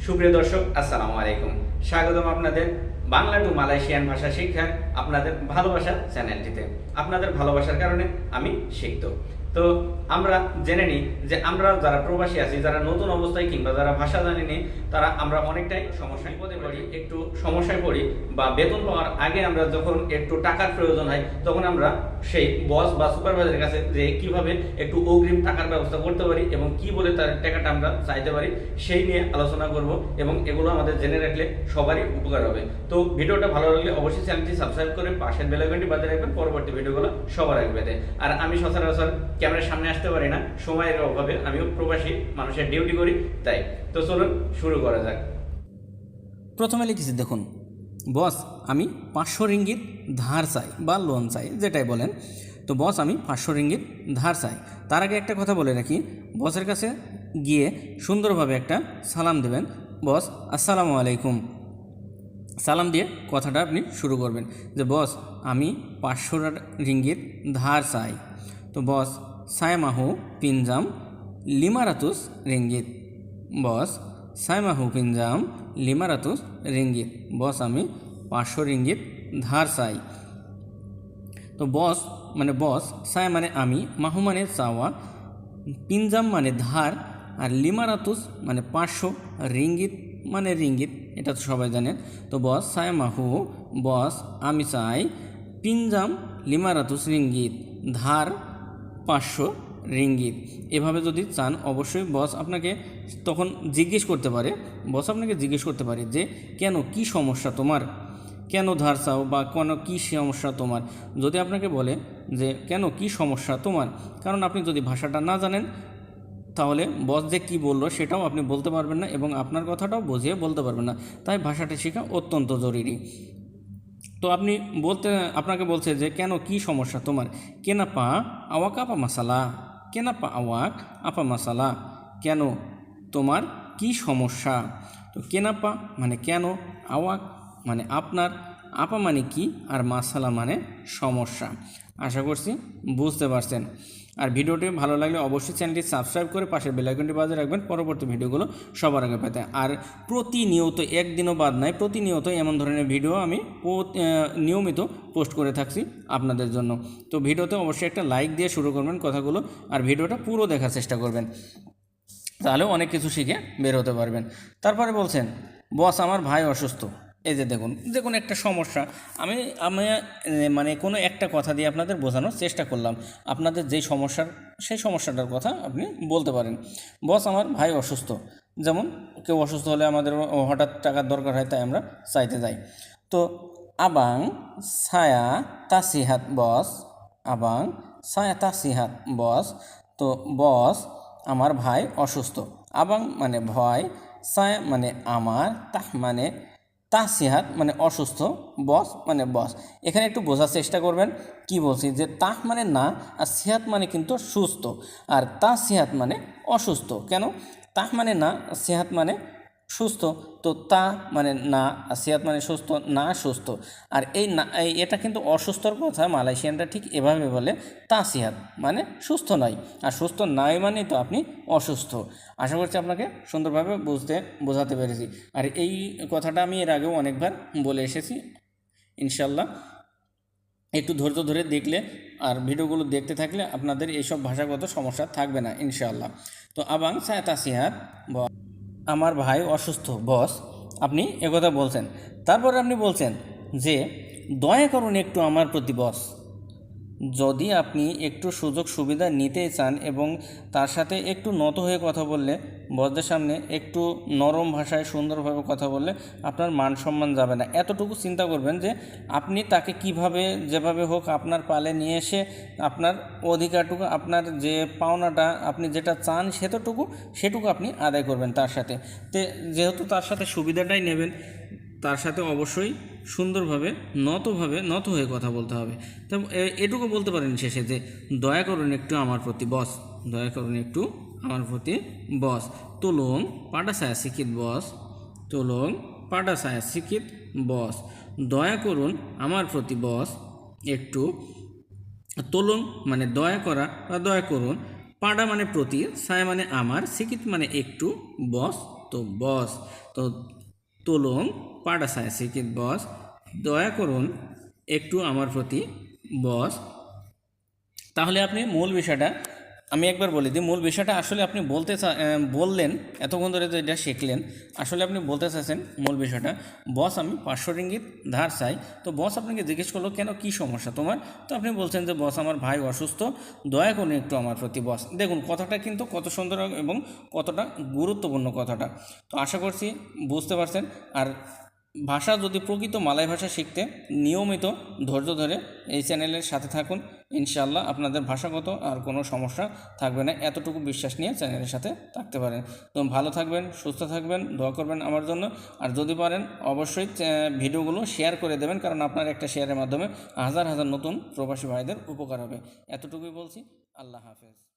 সুপ্রিয় দর্শক, আসসালামু আলাইকুম। স্বাগতম আপনাদের বাংলা টু মালয়েশিয়ান ভাষা শিক্ষার আপনাদের ভালোবাসার চ্যানেলটিতে। আপনাদের ভালোবাসার কারণে আমি শিখত। তো আমরা জেনে নিই যে আমরা যারা প্রবাসী আছি, যারা নতুন অবস্থায় কিংবা যারা ভাষা জানি নি, তারা আমরা অনেকটাই সমস্যায় পড়তে পারি, একটু সমস্যায় পড়ি। বা বেতন পাওয়ার আগে আমরা যখন একটু টাকার প্রয়োজন হয়, তখন আমরা সেই বস বা সুপারভাইজারের কাছে যে কিভাবে একটু অগ্রিম টাকার ব্যবস্থা করতে পারি এবং কি বলে তার টাকাটা আমরা চাইতে পারি, সেই নিয়ে আলোচনা করব। এবং এগুলো আমাদের জেনে রাখলে সবারই উপকার হবে। তো ভিডিওটা ভালো লাগলে অবশ্যই চ্যানেলটি সাবস্ক্রাইব করে পাশের বেল আইকনটি বাজিয়ে রাখবেন, পরবর্তী ভিডিওগুলো সবার আগে পেতে। আর আমি সচরাচর ক্যামেরার সামনে আসতে পারি না, সময়ের অভাবে। আমিও প্রবাসী মানুষের ডিউটি করি, তাই। তো চলুন শুরু করা যাক। প্রথমে লিখেছি, দেখুন, বস আমি 500 রিঙ্গিত ধার চাই বা লোন চাই, যেটাই বলেন। তো বস আমি 500 রিঙ্গিত ধার চাই। তার আগে একটা কথা বলে রাখি, বসের কাছে গিয়ে সুন্দরভাবে একটা সালাম দেবেন। বস আসসালামু আলাইকুম, সালাম দিয়ে কথাটা আপনি শুরু করবেন যে বস আমি 500 রিঙ্গিত ধার চাই। তো বস সায়মাহু পিনজাম 500 রিঙ্গিত। বস সায়মাহু পিনজাম 500 রিঙ্গিত। বস আমি 500 রিঙ্গিত ধার চাই। তো বস মানে বস, সায় মানে আমি, মাহু মানে চাওয়া, পিনজাম মানে ধার, আর 500 মানে 500, রিঙ্গিত মানে রিঙ্গিত, এটা তো সবাই জানেন। তো বস সায় মাহু, বস আমি চাই, পিনজাম 500 রিঙ্গিত, ধার 500 রিঙ্গিত। এভাবে যদি চান, অবশ্যই বস আপনাকে তখন জিজ্ঞেস করতে পারে, বস আপনাকে জিজ্ঞেস করতে পারে যে কেন, কি সমস্যা তোমার, কেন ধার চাও বা কেন কী সমস্যা তোমার। যদি আপনাকে বলে যে কেন কি সমস্যা তোমার, কারণ আপনি যদি ভাষাটা না জানেন, তাহলে বস যে কী বললো সেটাও আপনি বলতে পারবেন না এবং আপনার কথাটাও বুঝিয়ে বলতে পারবেন না। তাই ভাষাটা শেখা অত্যন্ত জরুরি। তো আপনি আপনাকে বলছে যে কেন কি সমস্যা তোমার, কেনাপা আওয়াক আপা মাসালা, কেনাপা আওয়াক আপা মাসালা, কেন তোমার কি সমস্যা। তো কেনাপা মানে কেন, আওয়াক মানে আপনার, আপা মানে কি, আর মাসালা মানে সমস্যা। আশা করছি বুঝতে পারছেন। আর ভিডিওটি ভালো লাগলে অবশ্যই চ্যানেলটি সাবস্ক্রাইব করে পাশের বেল আইকনটি বাজিয়ে রাখবেন, পরবর্তী ভিডিওগুলো সবার আগে পেতে। আর প্রতিনিয়ত, একদিনও বাদ নাই, প্রতিনিয়ত এমন ধরনের ভিডিও আমি নিয়মিত পোস্ট করে থাকছি আপনাদের জন্য। তো ভিডিওতে অবশ্যই একটা লাইক দিয়ে শুরু করবেন কথাগুলো, আর ভিডিওটা পুরো দেখার চেষ্টা করবেন, তাহলে অনেক কিছু শিখে বের হতে পারবেন। তারপরে বলছেন, বস আমার ভাই অসুস্থ। এই যে দেখুন, যে কোনো একটা সমস্যা আমি আমি মানে কোনো একটা কথা দিয়ে আপনাদের বোঝানোর চেষ্টা করলাম। আপনাদের যেই সমস্যার, সেই সমস্যাটার কথা আপনি বলতে পারেন। বস আমার ভাই অসুস্থ, যেমন কেউ অসুস্থ হলে আমাদের হঠাৎ টাকার দরকার হয়, তাই আমরা চাইতে যাই। তো আবাং ছায়া তাসিহাত বস, আবাং ছায়া তাসিহাত বস। তো বস আমার ভাই অসুস্থ, আবাং মানে ভয়, সায় মানে আমার, তাহ মানে তাসিহাত মানে অসুস্থ, বস মানে বস। এখানে একটু বোঝার চেষ্টা করবেন কি বলছি, যে তাহ মানে না, আর সিহাত মানে কিন্তু সুস্থ, আর তাসিহাত মানে অসুস্থ। কেন, তাহ মানে না, সিহাত মানে সুস্থ। তো তা মানে না, আর সিহাত মানে সুস্থ, না সুস্থ। আর এই না, এটা কিন্তু অসুস্থর কথা মালয়েশিয়ানরা ঠিক এভাবে বলে, তাসিহাত মানে সুস্থ নয়, আর সুস্থ নয় মানে তো আপনি অসুস্থ। আশা করছি আপনাকে সুন্দরভাবে বোঝাতে পেরেছি। আর এই কথাটা আমি এর আগেও অনেকবার বলে এসেছি। ইনশাল্লাহ একটু ধৈর্য ধরে দেখলে আর ভিডিওগুলো দেখতে থাকলে আপনাদের এইসব ভাষাগত সমস্যা থাকবে না ইনশাল্লাহ। তো আবাং সায় তাসিহাত, আমার ভাই অসুস্থ বস, আপনি একথা বলছেন। তারপরে আপনি বলছেন যে দয়া করুন একটু আমার প্রতি বস। যদি আপনি একটু সুযোগ সুবিধা নিতে চান এবং তার সাথে একটু নত হয়ে কথা বললে, বসদের সামনে একটু নরম ভাষায় সুন্দরভাবে কথা বললে আপনার মান সম্মান যাবে না। এতটুকু চিন্তা করবেন যে আপনি তাকে কিভাবে, যেভাবে হোক আপনার পালে নিয়ে এসে আপনার অধিকারটুকু, আপনার যে পাওনাটা, আপনি যেটা চান সেটুকু আপনি আদায় করবেন তার সাথে। যেহেতু তার সাথে সুবিধাটাই নেবেন, তার সাথে অবশ্যই সুন্দরভাবে নত হয়ে কথা বলতে হবে। তো এটুকু বলতে পারেন শেষে যে দয়া করুন একটু আমার প্রতি বস, দয়া করুন একটু আমার প্রতি বস। তুলুং পাটা সায়া শিক্ষিত বস, তুলুং পাটা সায়া শিক্ষিত বস। দয়া করুন আমার প্রতি বস একটু, তুলুং মানে দয়া করা বা দয়া করুন, পাডা মানে প্রতি, সায়া মানে আমার, শিক্ষিত মানে একটু, বস তো বস তো তলং পাঠাসায় শিক্ষিত বস দয়া করুন একটু আমার প্রতি বস। তাহলে আপনি মূল বিষয়টা আমি একবার বলে দিই, মূল বিষয়টা আসলে আপনি বললেন এতক্ষণ ধরে যেটা শিখলেন, আসলে আপনি বলতে চাইছেন মূল বিষয়টা, বস আমি 500 রিঙ্গিত ধার চাই। তো বস আপনাকে জিজ্ঞেস করলো কেন, কী সমস্যা তোমার? তো আপনি বলছেন যে বস আমার ভাই অসুস্থ, দয়া করুন একটু আমার প্রতি বস। দেখুন কথাটা কিন্তু কত সুন্দর এবং কতটা গুরুত্বপূর্ণ কথাটা। তো আশা করছি বুঝতে পারছেন। আর ভাষা যদি প্রকৃত মালয় ভাষা শিখতে নিয়মিত ধৈর্য ধরে এই চ্যানেলের সাথে থাকুন, ইনশাআল্লাহ আপনাদের ভাষাগত আর কোনো সমস্যা থাকবে না, এতটুকু বিশ্বাস নিয়ে চ্যানেলের সাথে থাকতে পারেন। তো ভালো থাকবেন, সুস্থ থাকবেন, দোয়া করবেন আমার জন্য। আর যদি পারেন অবশ্যই ভিডিওগুলো শেয়ার করে দেবেন, কারণ আপনার একটা শেয়ারের মাধ্যমে হাজার হাজার নতুন প্রবাসী ভাইদের উপকার হবে। এতটুকুই বলছি। আল্লাহ হাফেজ।